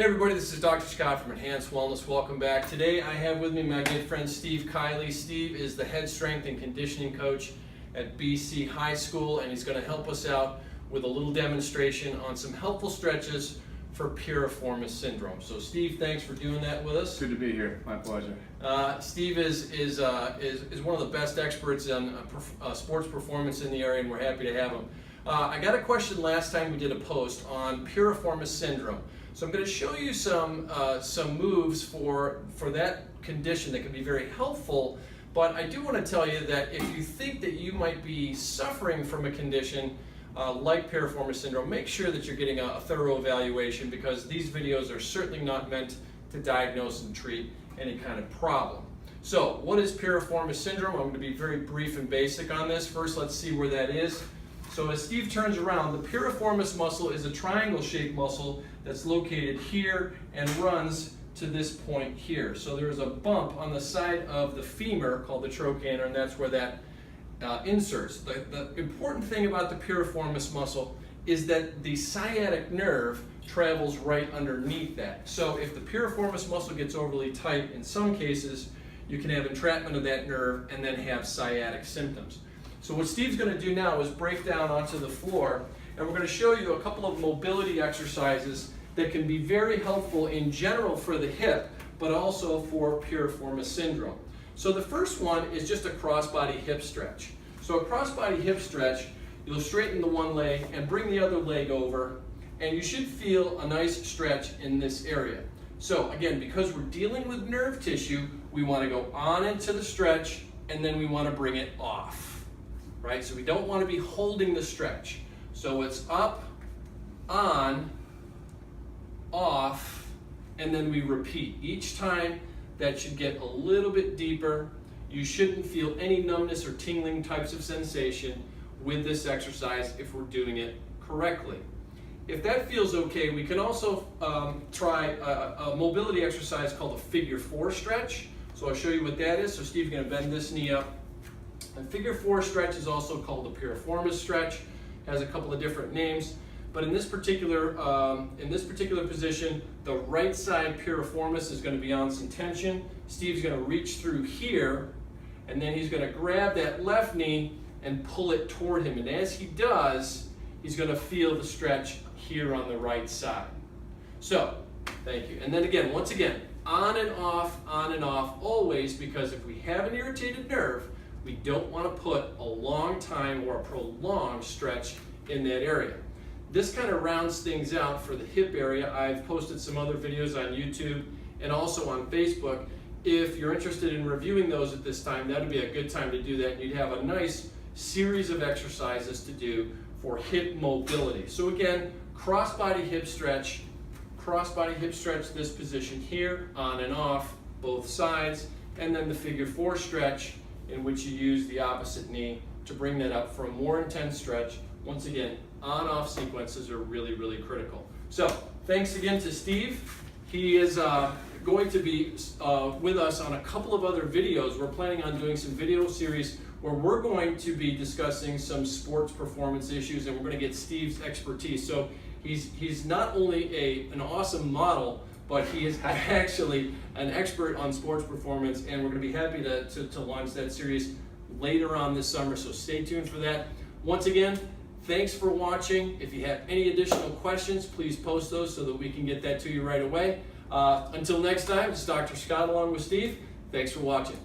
Hey everybody, this is Dr. Scott from Enhanced Wellness. Welcome back. Today I have with me my good friend Steve Kiley. Steve is the head strength and conditioning coach at BC High School, and he's going to help us out with a little demonstration on some helpful stretches for piriformis syndrome. So Steve, thanks for doing that with us. Good to be here. My pleasure. Steve is one of the best experts on sports performance in the area, and we're happy to have him. I got a question last time we did a post on piriformis syndrome. So I'm going to show you some moves for that condition that can be very helpful, but I do want to tell you that if you think that you might be suffering from a condition like piriformis syndrome, make sure that you're getting a thorough evaluation, because these videos are certainly not meant to diagnose and treat any kind of problem. So what is piriformis syndrome? I'm going to be very brief and basic on this. First, let's see where that is. So as Steve turns around, the piriformis muscle is a triangle-shaped muscle that's located here and runs to this point here. So there's a bump on the side of the femur called the trochanter, and that's where that inserts. The important thing about the piriformis muscle is that the sciatic nerve travels right underneath that. So if the piriformis muscle gets overly tight, in some cases, you can have entrapment of that nerve and then have sciatic symptoms. So what Steve's going to do now is break down onto the floor, and we're going to show you a couple of mobility exercises that can be very helpful in general for the hip, but also for piriformis syndrome. So the first one is just a cross-body hip stretch. So a cross-body hip stretch, you'll straighten the one leg and bring the other leg over, and you should feel a nice stretch in this area. So again, because we're dealing with nerve tissue, we want to go on into the stretch, and then we want to bring it off. Right? So we don't want to be holding the stretch. So it's up, on, off, and then we repeat. Each time that should get a little bit deeper. You shouldn't feel any numbness or tingling types of sensation with this exercise if we're doing it correctly. If that feels okay, we can also try a mobility exercise called a figure 4 stretch. So I'll show you what that is. So Steve's going to bend this knee up. A figure 4 stretch is also called the piriformis stretch. It has a couple of different names, but in this particular position, the right side piriformis is going to be on some tension. Steve's going to reach through here, and then he's going to grab that left knee and pull it toward him. And as he does, he's going to feel the stretch here on the right side. So, thank you. And then again, once again, on and off, always, because if we have an irritated nerve, we don't want to put a long time or a prolonged stretch in that area. This kind of rounds things out for the hip area. I've posted some other videos on YouTube and also on Facebook. If you're interested in reviewing those at this time, that would be a good time to do that. You'd have a nice series of exercises to do for hip mobility. So again, cross-body hip stretch, this position here, on and off, both sides, and then the figure 4 stretch, in which you use the opposite knee to bring that up for a more intense stretch. Once again, on-off sequences are really, really critical. So, thanks again to Steve. He is going to be with us on a couple of other videos. We're planning on doing some video series where we're going to be discussing some sports performance issues, and we're going to get Steve's expertise. So, he's not only an awesome model, but he is actually an expert on sports performance, and we're going to be happy to launch that series later on this summer, so stay tuned for that. Once again, thanks for watching. If you have any additional questions, please post those so that we can get that to you right away. Until next time, it's Dr. Scott along with Steve. Thanks for watching.